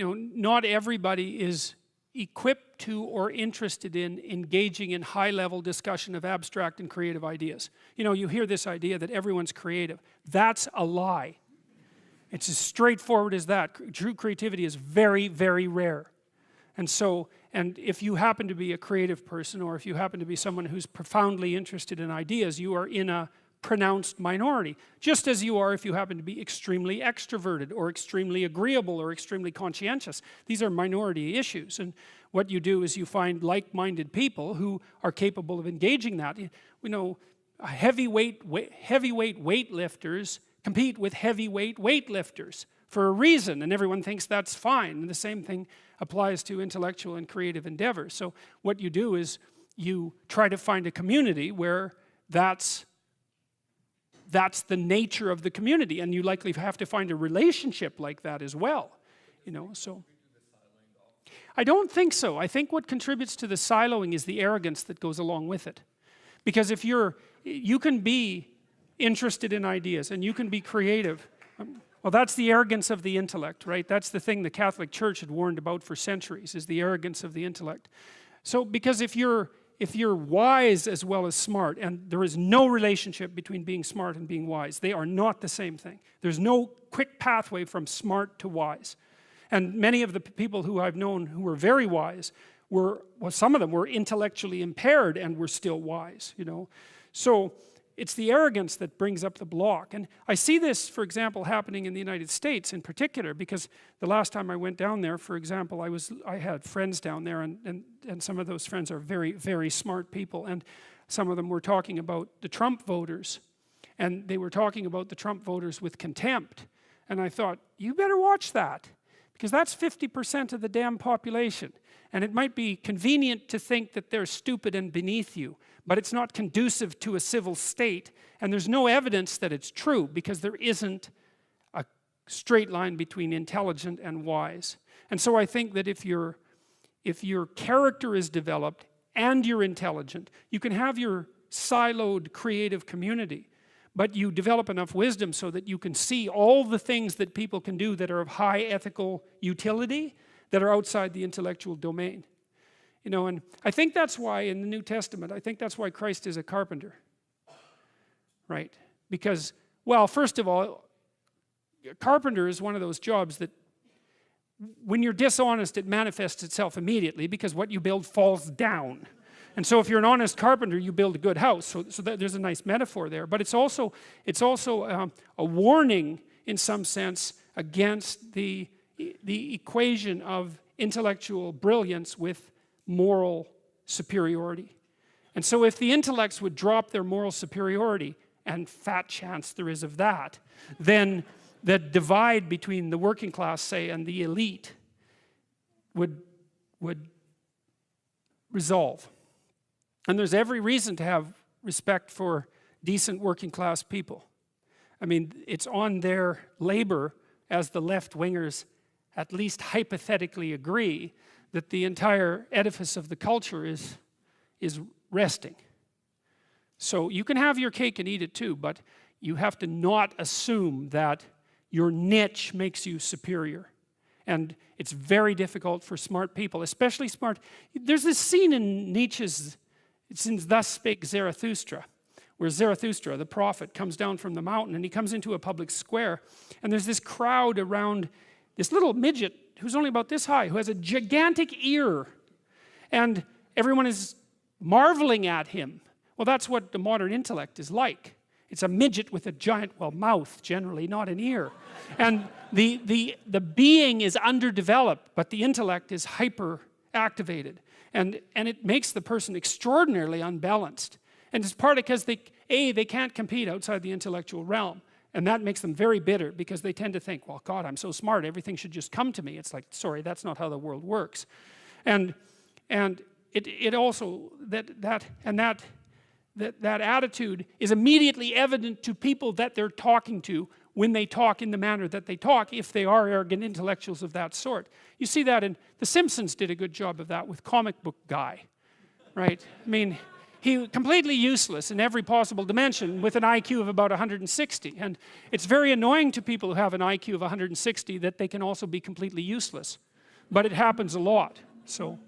not everybody is equipped to or interested in engaging in high-level discussion of abstract and creative ideas. You hear this idea that everyone's creative. That's a lie. It's as straightforward as that. True creativity is very, very rare. And if you happen to be a creative person, or if you happen to be someone who's profoundly interested in ideas, you are in a pronounced minority. Just as you are if you happen to be extremely extroverted, or extremely agreeable, or extremely conscientious. These are minority issues. And what you do is you find like-minded people who are capable of engaging that. Heavyweight weightlifters compete with heavyweight weightlifters for a reason, and everyone thinks that's fine. And the same thing applies to intellectual and creative endeavors. So what you do is you try to find a community where that's the nature of the community, and you likely have to find a relationship like that as well. So I don't think so. I think what contributes to the siloing is the arrogance that goes along with it. Because if you can be interested in ideas and you can be creative. Well, that's the arrogance of the intellect, right? That's the thing the Catholic Church had warned about for centuries, is the arrogance of the intellect. So, because if you're wise as well as smart, and there is no relationship between being smart and being wise, they are not the same thing. There's no quick pathway from smart to wise. And many of the people who I've known who were very wise some of them were intellectually impaired and were still wise, So, it's the arrogance that brings up the block. And I see this, for example, happening in the United States in particular, because the last time I went down there, for example, I had friends down there, and some of those friends are very, very smart people, and some of them were talking about the Trump voters, and they were talking about the Trump voters with contempt. And I thought, you better watch that, because that's 50% of the damn population. And it might be convenient to think that they're stupid and beneath you, but it's not conducive to a civil state, and there's no evidence that it's true, because there isn't a straight line between intelligent and wise. And so I think that if your character is developed and you're intelligent, you can have your siloed creative community, but you develop enough wisdom so that you can see all the things that people can do that are of high ethical utility, that are outside the intellectual domain. And I think that's why in the New Testament, I think that's why Christ is a carpenter. Right? Because, well, first of all, a carpenter is one of those jobs that when you're dishonest, it manifests itself immediately, because what you build falls down. And so if you're an honest carpenter, you build a good house. So there's a nice metaphor there. But it's also a warning, in some sense, against the equation of intellectual brilliance with moral superiority. And so if the intellects would drop their moral superiority, and fat chance there is of that, then the divide between the working class, say, and the elite would resolve. And there's every reason to have respect for decent working class people. I mean, it's on their labor, as the left-wingers at least hypothetically agree, that the entire edifice of the culture is resting. So you can have your cake and eat it too, but you have to not assume that your niche makes you superior. And it's very difficult for smart people, especially smart. There's this scene in Nietzsche's, it's in Thus Spake Zarathustra, where Zarathustra, the prophet, comes down from the mountain, and he comes into a public square, and there's this crowd around this little midget who's only about this high, who has a gigantic ear, and everyone is marveling at him. Well, that's what the modern intellect is like. It's a midget with a giant, well, mouth generally, not an ear. And the being is underdeveloped, but the intellect is hyper activated. And it makes the person extraordinarily unbalanced. And it's partly because they can't compete outside the intellectual realm. And that makes them very bitter, because they tend to think, well, God, I'm so smart, everything should just come to me. It's like, sorry, that's not how the world works. And it also, that attitude is immediately evident to people that they're talking to when they talk in the manner that they talk, if they are arrogant intellectuals of that sort. You see that in, The Simpsons did a good job of that with Comic Book Guy, right? I mean, he completely useless in every possible dimension with an IQ of about 160. And it's very annoying to people who have an IQ of 160 that they can also be completely useless. but it happens a lot. So